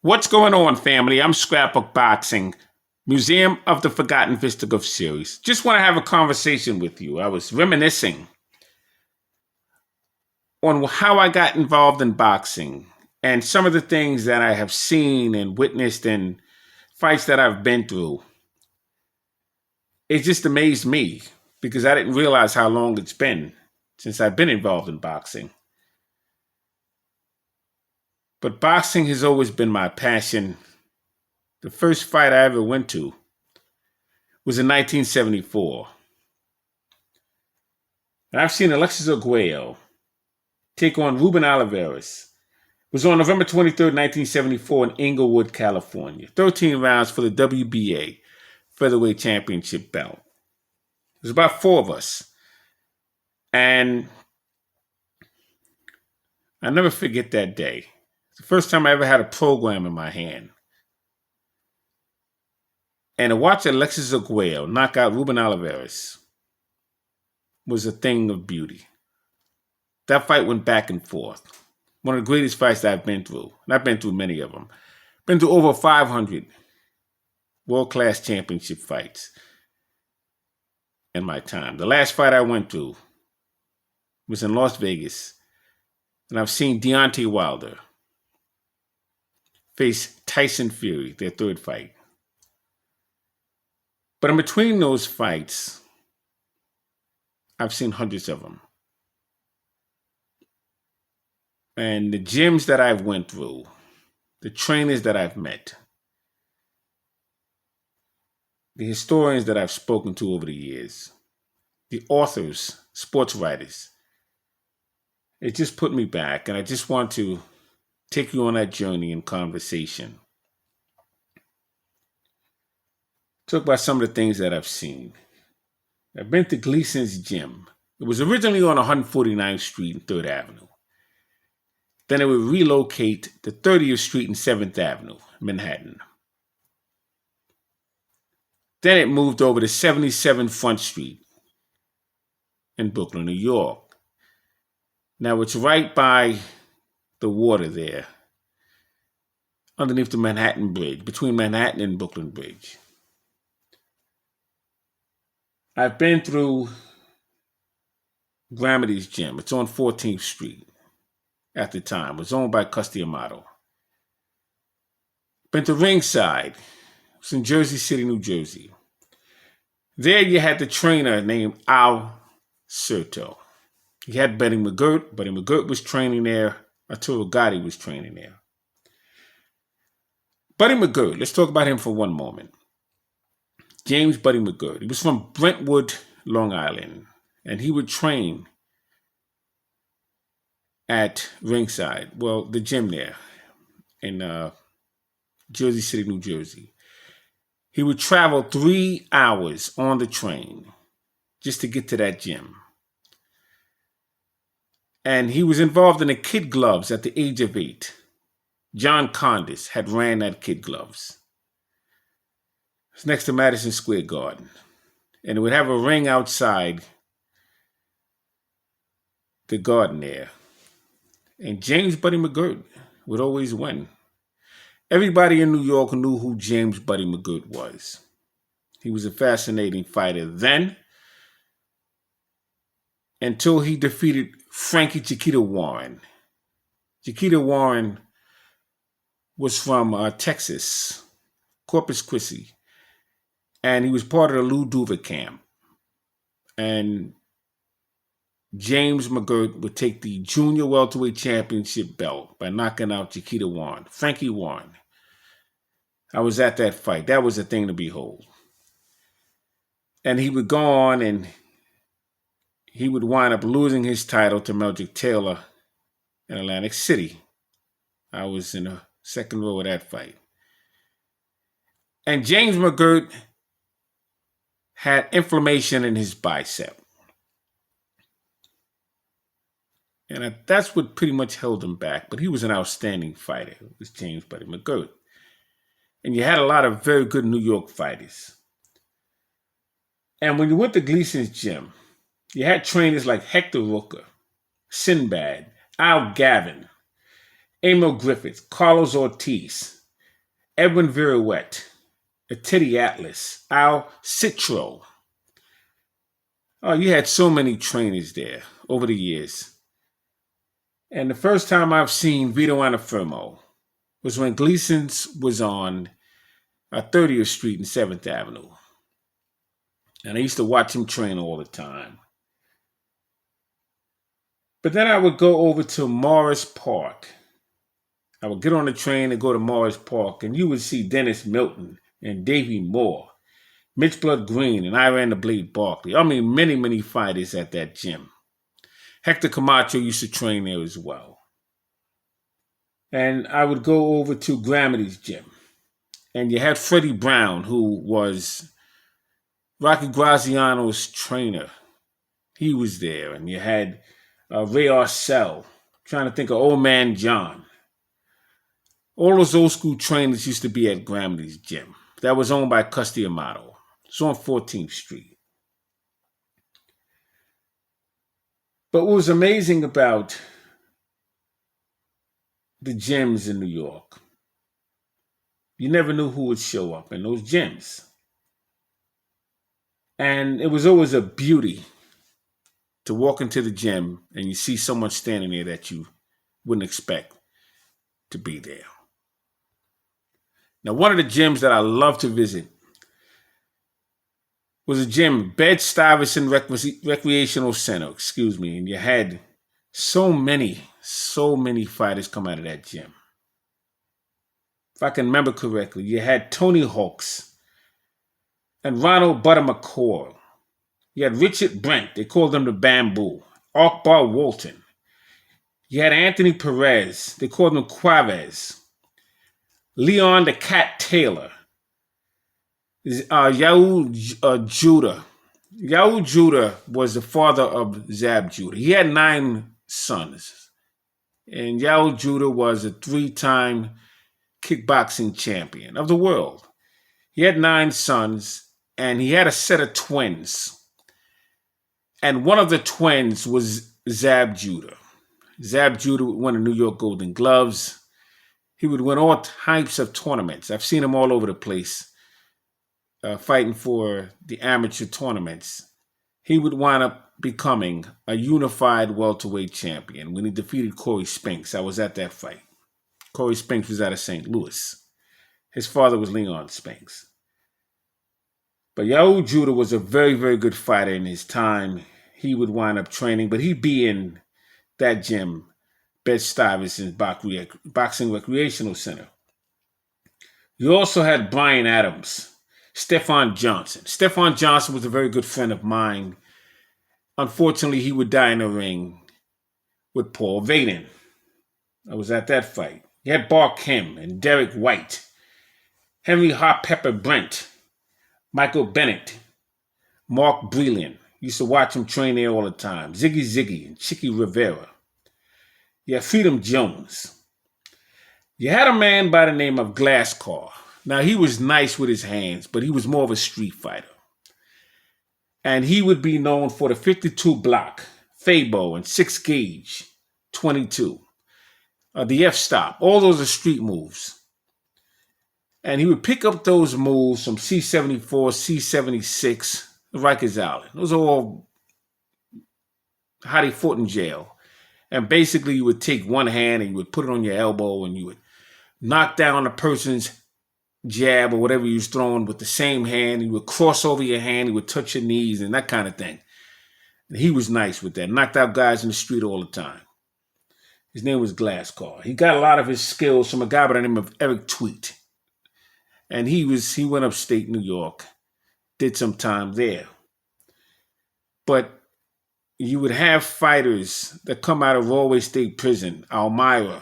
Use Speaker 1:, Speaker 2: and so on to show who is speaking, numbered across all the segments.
Speaker 1: What's going on, family? I'm Scrapbook Boxing, Museum of the Forgotten Vistigov series. Just want to have a conversation with you. I was reminiscing on how I got involved in boxing and some of the things that I have seen and witnessed in fights that I've been through. It just amazed me because I didn't realize how long it's been since I've been involved in boxing. But boxing has always been my passion. The first fight I ever went to was in 1974. And I've seen Alexis Arguello take on Ruben Olivares. It was on November 23rd, 1974 in Inglewood, California. 13 rounds for the WBA Featherweight Championship belt. There's about four of us. And I'll never forget that day. It's the first time I ever had a program in my hand. And to watch Alexis Arguello knock out Ruben Olivares was a thing of beauty. That fight went back and forth. One of the greatest fights that I've been through. And I've been through many of them. Been through over 500 world-class championship fights in my time. The last fight I went to was in Las Vegas. And I've seen Deontay Wilder face Tyson Fury, their third fight. But in between those fights, I've seen hundreds of them. And the gyms that I've went through, the trainers that I've met, the historians that I've spoken to over the years, the authors, sports writers, it just put me back. And I just want to take you on that journey in conversation. Talk about some of the things that I've seen. I've been to Gleason's Gym. It was originally on 149th Street and 3rd Avenue. Then it would relocate to 30th Street and 7th Avenue, Manhattan. Then it moved over to 77 Front Street in Brooklyn, New York. Now it's right by the water there, underneath the Manhattan Bridge, between Manhattan and Brooklyn Bridge. I've been through Gramedy's Gym. It's on 14th Street at the time. It was owned by Custy Amato. Been to Ringside. It was in Jersey City, New Jersey. There you had the trainer named Al Serto. He had Buddy McGirt. Buddy McGirt was training there. Arturo Gatti was training there. Buddy McGirt, let's talk about him for one moment. James Buddy McGirt. He was from Brentwood, Long Island, and he would train at Ringside, well, the gym there in Jersey City, New Jersey. He would travel 3 hours on the train just to get to that gym. And he was involved in the kid gloves at the age of 8. John Condis had ran that kid gloves. It's next to Madison Square Garden. And it would have a ring outside the garden there. And James Buddy McGirt would always win. Everybody in New York knew who James Buddy McGirt was. He was a fascinating fighter then, until he defeated Frankie Chiquita Warren. Chiquita Warren was from Texas, Corpus Christi. And he was part of the Lou Duva camp. And James McGirt would take the junior welterweight championship belt by knocking out Chiquita Warren, Frankie Warren. I was at that fight. That was a thing to behold. And he would go on and he would wind up losing his title to Meldrick Taylor in Atlantic City. I was in the second row of that fight. And James McGirt had inflammation in his bicep. And that's what pretty much held him back. But he was an outstanding fighter. It was James Buddy McGirt. And you had a lot of very good New York fighters. And when you went to Gleason's Gym, you had trainers like Hector Rooker, Sinbad, Al Gavin, Emil Griffiths, Carlos Ortiz, Edwin Viruette, Teddy Atlas, Al Citro. Oh, you had so many trainers there over the years. And the first time I've seen Vito Anafirmo was when Gleason's was on 30th Street and 7th Avenue. And I used to watch him train all the time. But then I would go over to Morris Park. I would get on the train and go to Morris Park, and you would see Dennis Milton and Davey Moore, Mitch Blood Green, and Iran the Blade Barkley. I mean, many, many fighters at that gym. Hector Camacho used to train there as well. And I would go over to Gramity's gym. And you had Freddie Brown, who was Rocky Graziano's trainer. He was there. And you had Ray Arcel, trying to think of Old Man John. All those old school trainers used to be at Gramity's gym. That was owned by Custy Amato. It's on 14th Street. But what was amazing about the gyms in New York, you never knew who would show up in those gyms. And it was always a beauty to walk into the gym and you see someone standing there that you wouldn't expect to be there. Now, one of the gyms that I love to visit was a gym, Bed-Stuyvesant Recreational Center, and you had so many fighters come out of that gym. If I can remember correctly, you had Tony Hawks and Ronald Butter McCall. You had Richard Brent, they called him the Bamboo, Akbar Walton. You had Anthony Perez, they called him Quavez. Leon the Cat Taylor. Yahu Judah. Yahu Judah was the father of Zab Judah. He had 9 sons. And Yahu Judah was a 3-time kickboxing champion of the world. He had 9 sons, and he had a set of twins. And one of the twins was Zab Judah. Zab Judah won the New York Golden Gloves. He would win all types of tournaments. I've seen him all over the place fighting for the amateur tournaments. He would wind up becoming a unified welterweight champion when he defeated Corey Spinks. I was at that fight. Corey Spinks was out of St. Louis. His father was Leon Spinks. But Yahu Judah was a very, very good fighter in his time. He would wind up training, but he'd be in that gym, Bed-Stuyvesant Boxing Recreational Center. You also had Brian Adams, Stephon Johnson. Stephon Johnson was a very good friend of mine. Unfortunately, he would die in the ring with Paul Vaden. I was at that fight. You had Bar Kim and Derek White, Henry Hot Pepper Brent, Michael Bennett, Mark Breland. Used to watch him train there all the time. Ziggy and Chicky Rivera. You had Freedom Jones. You had a man by the name of Glasscar. Now, he was nice with his hands, but he was more of a street fighter. And he would be known for the 52 block, Fabo, and 6 gauge, 22. The F-stop. All those are street moves. And he would pick up those moves from C-74, C-76, Rikers Island. Those are all how they fought in jail. And basically, you would take one hand and you would put it on your elbow and you would knock down the person's jab or whatever you was throwing with the same hand. You would cross over your hand. You would touch your knees and that kind of thing. And he was nice with that. Knocked out guys in the street all the time. His name was Glasscar. He got a lot of his skills from a guy by the name of Eric Tweet. And he went upstate New York, did some time there. But you would have fighters that come out of Rahway State Prison, Elmira.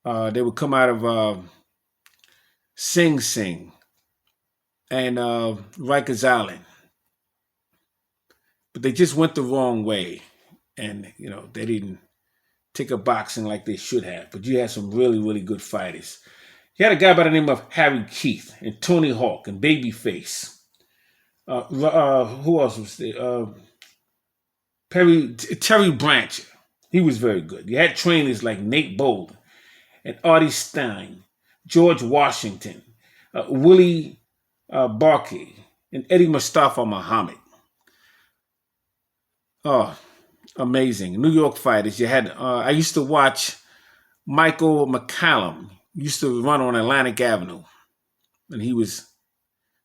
Speaker 1: They would come out of Sing Sing and Rikers Island. But they just went the wrong way. And, they didn't take up boxing like they should have. But you had some really, really good fighters. You had a guy by the name of Harry Keith and Tony Hawk and Babyface. Who else was there? Terry Blanchard. He was very good. You had trainers like Nate Bolden and Artie Stein, George Washington, Willie Barkey, and Eddie Mustafa Muhammad. Oh, amazing. New York fighters. You had, I used to watch Michael McCallum. Used to run on Atlantic Avenue. And he was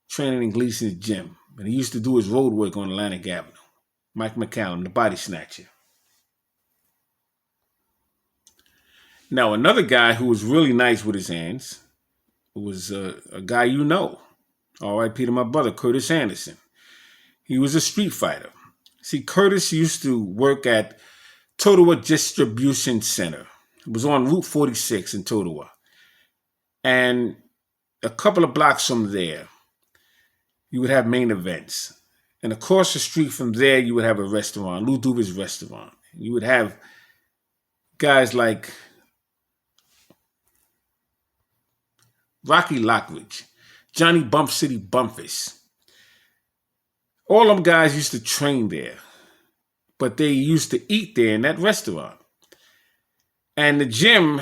Speaker 1: training in Gleason's gym. And he used to do his road work on Atlantic Avenue. Mike McCallum, the body snatcher. Now, another guy who was really nice with his hands was a guy you know. All right, Peter, my brother, Curtis Anderson. He was a street fighter. See, Curtis used to work at Totowa Distribution Center. It was on Route 46 in Totowa. And a couple of blocks from there, you would have main events. And across the street from there, you would have a restaurant, Lou Duva's restaurant. You would have guys like Rocky Lockridge, Johnny Bump City Bumpus. All them guys used to train there, but they used to eat there in that restaurant. And the gym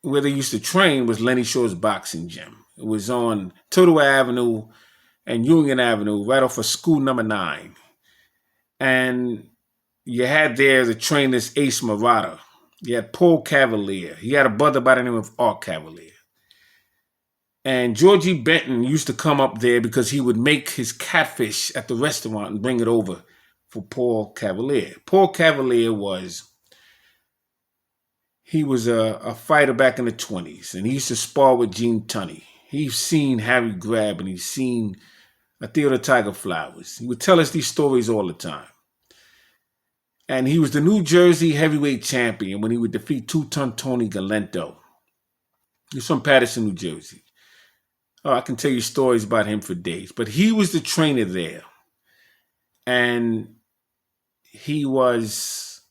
Speaker 1: where they used to train was Lenny Shore's boxing gym. It was on Totowa Avenue and Union Avenue, right off of School Number 9. And you had there the trainers Ace Murata. You had Paul Cavalier. He had a brother by the name of Art Cavalier. And Georgie Benton used to come up there because he would make his catfish at the restaurant and bring it over for Paul Cavalier. Paul Cavalier was a fighter back in the 20s, and he used to spar with Gene Tunney. He's seen Harry Grab, and he's seen Theodore Tiger Flowers. He would tell us these stories all the time. And he was the New Jersey heavyweight champion when he would defeat two-ton Tony Galento. He's from Paterson, New Jersey. Oh, I can tell you stories about him for days. But he was the trainer there. And he was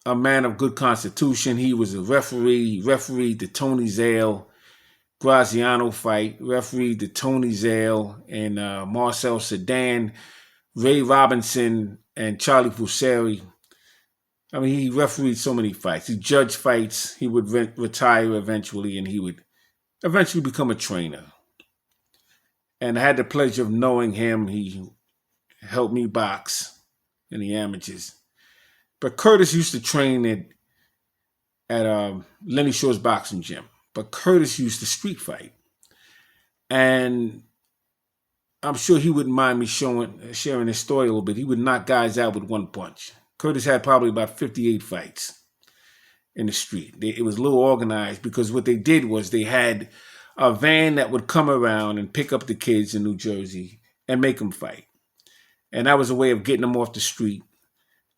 Speaker 1: a man of good constitution. He was a referee. He refereed the Tony Zale Graziano fight. Refereed the Tony Zale and Marcel Sedan, Ray Robinson, and Charlie Fusari. I mean, he refereed so many fights. He judged fights. He would retire eventually, and he would eventually become a trainer. And I had the pleasure of knowing him. He helped me box in the amateurs. But Curtis used to train at Lenny Shore's boxing gym. But Curtis used to street fight. And I'm sure he wouldn't mind me sharing his story a little bit. He would knock guys out with one punch. Curtis had probably about 58 fights in the street. It was a little organized because what they did was they had a van that would come around and pick up the kids in New Jersey and make them fight. And that was a way of getting them off the street.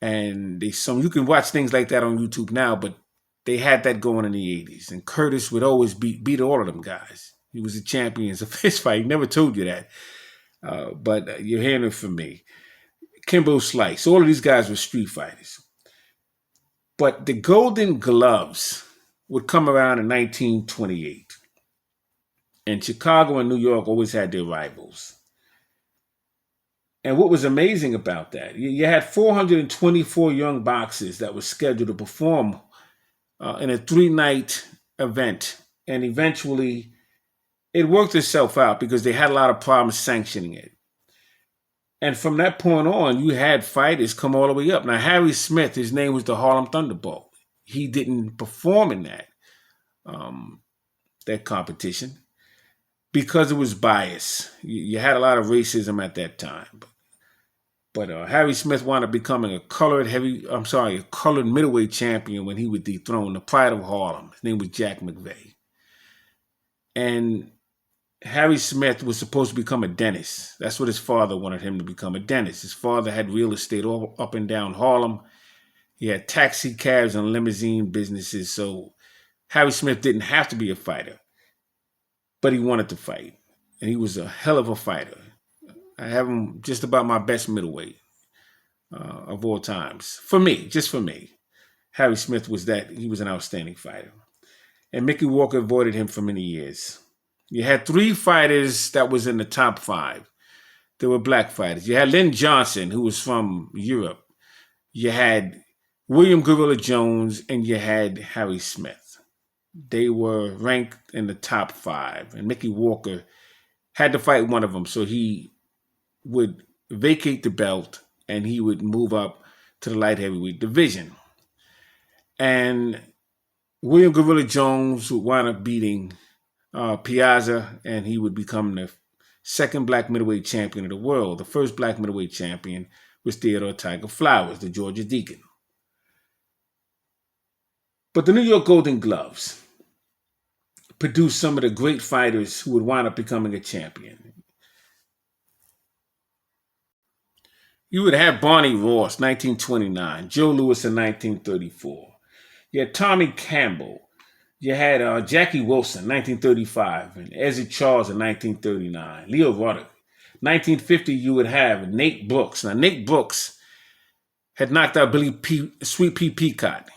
Speaker 1: And you can watch things like that on YouTube now, but they had that going in the 80s. And Curtis would always beat all of them guys. He was the champion of fist fight. He never told you that. But you're hearing it from me. Kimbo Slice. All of these guys were street fighters. But the Golden Gloves would come around in 1928. And Chicago and New York always had their rivals. And what was amazing about that, you had 424 young boxers that were scheduled to perform in a 3-night event. And eventually, it worked itself out because they had a lot of problems sanctioning it. And from that point on, you had fighters come all the way up. Now, Harry Smith, his name was the Harlem Thunderbolt. He didn't perform in that competition because it was bias. You had a lot of racism at that time. But Harry Smith wound up becoming a colored middleweight champion when he would dethrone the pride of Harlem. His name was Jack McVeigh. And Harry Smith was supposed to become a dentist. That's what his father wanted him to become, a dentist. His father had real estate all up and down Harlem. He had taxi cabs and limousine businesses. So Harry Smith didn't have to be a fighter, but he wanted to fight. And he was a hell of a fighter. I have him just about my best middleweight of all times. For me, just for me. Harry Smith was that. He was an outstanding fighter. And Mickey Walker avoided him for many years. You had 3 fighters that was in the top 5. They were black fighters. You had Lynn Johnson, who was from Europe. You had William Gorilla Jones, and you had Harry Smith. They were ranked in the top 5, and Mickey Walker had to fight one of them, so he would vacate the belt and he would move up to the light heavyweight division. And William Gorilla Jones would wind up beating Piazza, and he would become the second black middleweight champion of the world. The first black middleweight champion was Theodore Tiger Flowers, the Georgia Deacon. But the New York Golden Gloves produced some of the great fighters who would wind up becoming a champion. You would have Barney Ross, 1929, Joe Louis in 1934. You had Tommy Campbell. You had Jackie Wilson, 1935, and Ezra Charles in 1939. Leo Ruddock. 1950, you would have Nate Brooks. Now, Nate Brooks had knocked out Sweet Pea Peacock,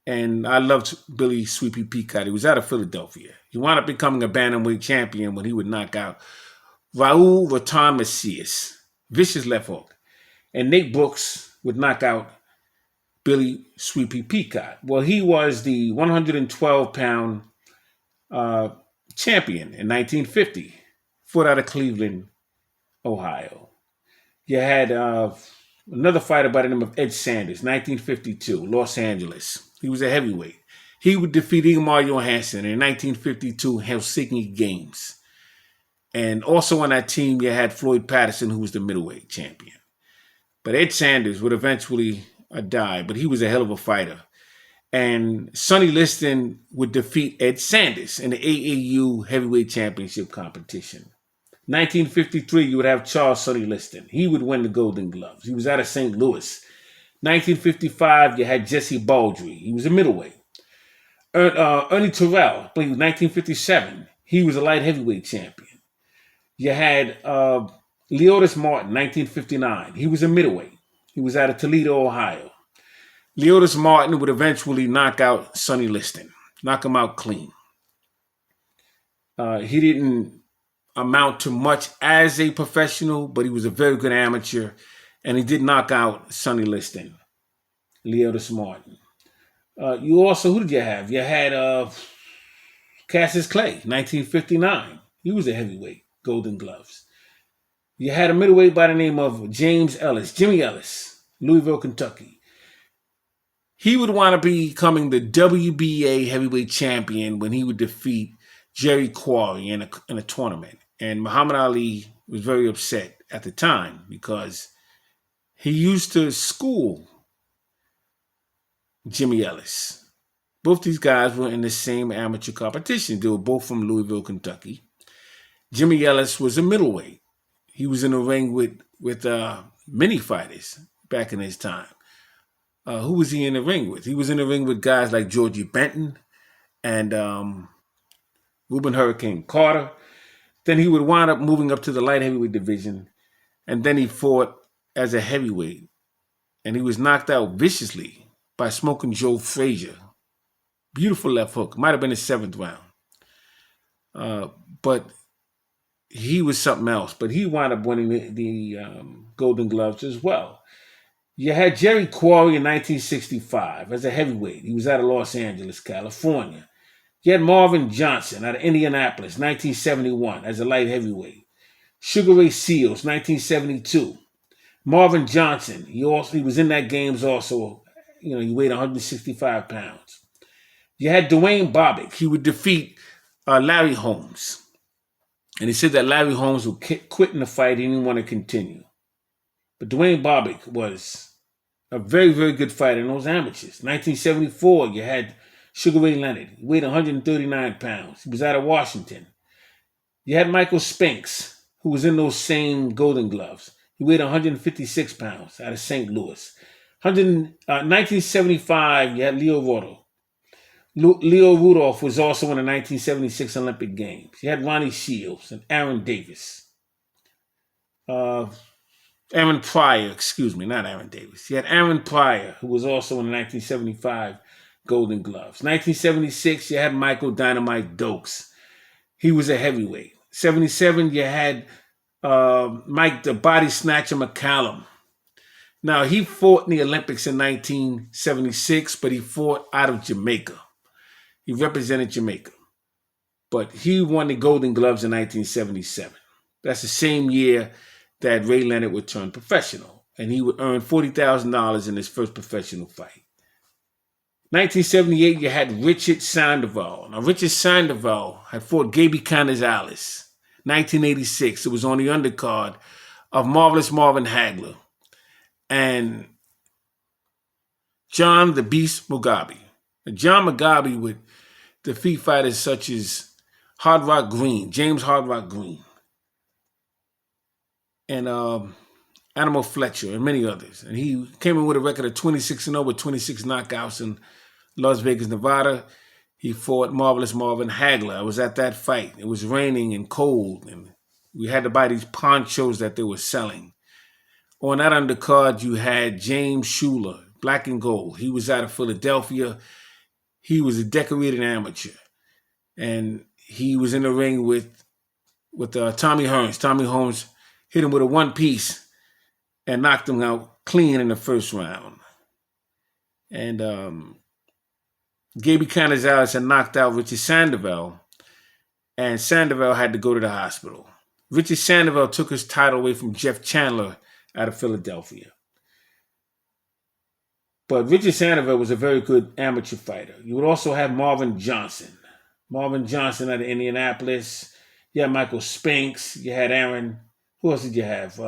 Speaker 1: and I loved Billy Sweet Pea Peacock. He was out of Philadelphia. He wound up becoming a bantamweight champion when he would knock out Raul Rotan Macias, vicious left hook. And Nate Brooks would knock out Billy Sweet Pea Peacock. Well, he was the 112-pound champion in 1950, fought out of Cleveland, Ohio. You had another fighter by the name of Ed Sanders, 1952, Los Angeles. He was a heavyweight. He would defeat Ingemar Johansson in 1952 Helsinki Games. And also on that team, you had Floyd Patterson, who was the middleweight champion. But Ed Sanders would eventually die, but he was a hell of a fighter. And Sonny Liston would defeat Ed Sanders in the AAU Heavyweight Championship competition. 1953, you would have Charles Sonny Liston. He would win the Golden Gloves. He was out of St. Louis. 1955, you had Jesse Baldry. He was a middleweight. Ernie Terrell, I believe 1957. He was a light heavyweight champion. You had Leotis Martin, 1959. He was a middleweight. He was out of Toledo, Ohio. Leotis Martin would eventually knock out Sonny Liston, knock him out clean. He didn't amount to much as a professional, but he was a very good amateur, and he did knock out Sonny Liston, Leotis Martin. You also, who did you have? You had Cassius Clay, 1959. He was a heavyweight, Golden Gloves. You had a middleweight by the name of James Ellis, Jimmy Ellis, Louisville, Kentucky. He would wind up becoming the WBA heavyweight champion when he would defeat Jerry Quarry in a tournament. And Muhammad Ali was very upset at the time because he used to school Jimmy Ellis. Both these guys were in the same amateur competition. They were both from Louisville, Kentucky. Jimmy Ellis was a middleweight. He was in the ring with many fighters back in his time. Who was he in the ring with? He was in the ring with guys like Georgie Benton and Reuben Hurricane Carter. Then he would wind up moving up to the light heavyweight division, and then he fought as a heavyweight, and he was knocked out viciously by Smoking Joe Frazier. Beautiful left hook. Might have been his 7th round. But he was something else. But he wound up winning the Golden Gloves as well. You had Jerry Quarry in 1965 as a heavyweight. He was out of Los Angeles, California. You had Marvin Johnson out of Indianapolis, 1971, as a light heavyweight. Sugar Ray Seals, 1972. Marvin Johnson, he was in that games also. You know, he weighed 165 pounds. You had Dwayne Bobbitt. He would defeat Larry Holmes. And he said that Larry Holmes would quit in the fight. He didn't want to continue. But Dwayne Bobbitt was a very, very good fighter in those amateurs. 1974, you had Sugar Ray Leonard. He weighed 139 pounds. He was out of Washington. You had Michael Spinks, who was in those same Golden Gloves. He weighed 156 pounds out of St. Louis. 1975, you had Leo Rudolph. Leo Rudolph was also in the 1976 Olympic Games. You had Ronnie Shields and Aaron Davis. Aaron Pryor, not Aaron Davis. You had Aaron Pryor, who was also in the 1975 Golden Gloves. 1976, you had Michael Dynamite Dokes. He was a heavyweight. 77, you had Mike the Body Snatcher McCallum. Now, he fought in the Olympics in 1976, but he fought out of Jamaica. He represented Jamaica. But he won the Golden Gloves in 1977. That's the same year that Ray Leonard would turn professional, and he would earn $40,000 in his first professional fight. 1978, you had Richard Sandoval. Now, Richard Sandoval had fought Gaby Canizales. 1986, it was on the undercard of Marvelous Marvin Hagler and John the Beast Mugabe. Now, John Mugabe would defeat fighters such as Hard Rock Green, James Hard Rock Green, and Animal Fletcher, and many others. And he came in with a record of 26-0 with 26 knockouts in Las Vegas, Nevada. He fought Marvelous Marvin Hagler. I was at that fight. It was raining and cold, and we had to buy these ponchos that they were selling. On that undercard, you had James Schuler, black and gold. He was out of Philadelphia. He was a decorated amateur, and he was in the ring with Tommy Hearns. Tommy Hearns hit him with a one-piece and knocked him out clean in the first round. And Gaby Canizales had knocked out Richard Sandoval, and Sandoval had to go to the hospital. Richard Sandoval took his title away from Jeff Chandler out of Philadelphia. But Richard Sandoval was a very good amateur fighter. You would also have Marvin Johnson. Marvin Johnson out of Indianapolis. You had Michael Spinks. You had Aaron. Who else did you have?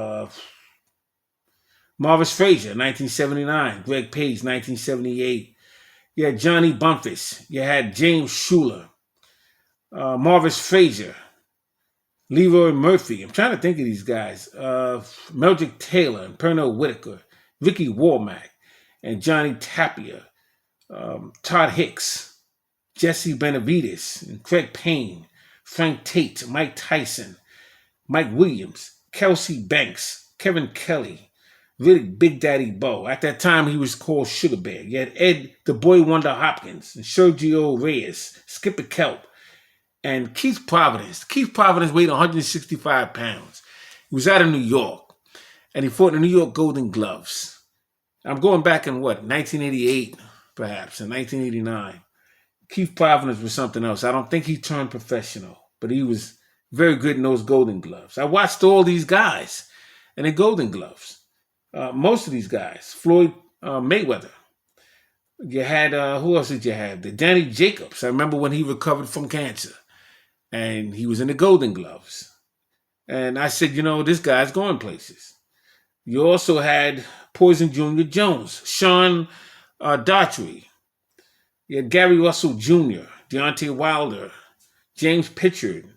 Speaker 1: Marvis Frazier, 1979. Greg Page, 1978. You had Johnny Bumpus. You had James Schuler. Marvis Frazier. Leroy Murphy. I'm trying to think of these guys. Meldrick Taylor and Pernell Whitaker. Ricky Warmack and Johnny Tapia. Todd Hicks. Jesse Benavides and Craig Payne. Frank Tate. Mike Tyson. Mike Williams. Kelsey Banks. Kevin Kelly. Riddick Big Daddy Bo. At that time, he was called Sugar Bear. You had Ed the Boy Wonder Hopkins and Sergio Reyes, Skipper Kelp, and Keith Providence. Keith Providence weighed 165 pounds. He was out of New York, and he fought in the New York Golden Gloves. I'm going back in 1988, perhaps, in 1989. Keith Providence was something else. I don't think he turned professional, but he was very good in those Golden Gloves. I watched all these guys in the Golden Gloves. Most of these guys. Floyd Mayweather. You had, who else did you have? The Danny Jacobs. I remember when he recovered from cancer. And he was in the Golden Gloves. And I said, this guy's going places. You also had Poison Jr. Jones. Sean Daughtry. You had Gary Russell Jr. Deontay Wilder. James Pitchard.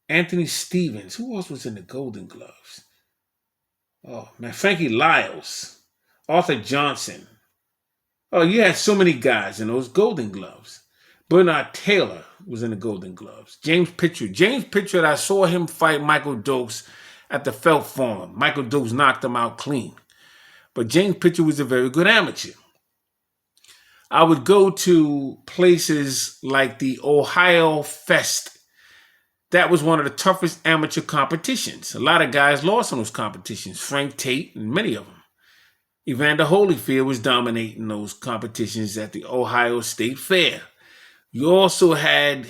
Speaker 1: Anthony Stevens. Who else was in the Golden Gloves? Oh, man, Frankie Lyles, Arthur Johnson. Oh, you had so many guys in those Golden Gloves. Bernard Taylor was in the Golden Gloves. James Pitchard. James Pitchard, I saw him fight Michael Dokes at the Felt Forum. Michael Dokes knocked him out clean. But James Pitchard was a very good amateur. I would go to places like the Ohio Fest. That was one of the toughest amateur competitions. A lot of guys lost in those competitions. Frank Tate and many of them. Evander Holyfield was dominating those competitions at the Ohio State Fair. You also had,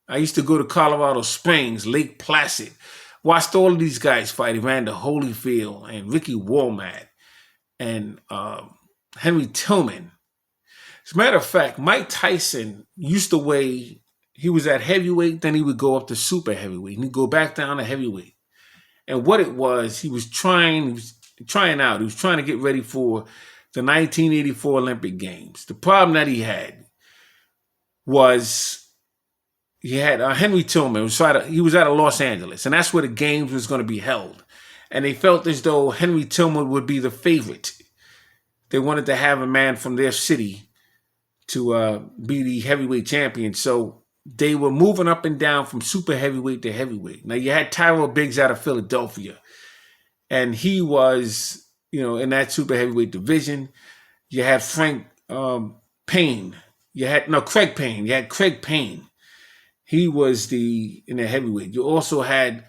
Speaker 1: I used to go to Colorado Springs, Lake Placid. Watched all of these guys fight. Evander Holyfield and Ricky Warmack and Henry Tillman. As a matter of fact, Mike Tyson used to weigh, he was at heavyweight, then he would go up to super heavyweight, and he'd go back down to heavyweight. And what it was, he was trying out. He was trying to get ready for the 1984 Olympic Games. The problem that he had was he had Henry Tillman. He was out of Los Angeles, and that's where the Games was going to be held. And they felt as though Henry Tillman would be the favorite. They wanted to have a man from their city to be the heavyweight champion. So they were moving up and down from super heavyweight to heavyweight. Now, you had Tyrell Biggs out of Philadelphia, and he was, in that super heavyweight division. You had Frank Payne. Craig Payne. You had Craig Payne. He was in the heavyweight. You also had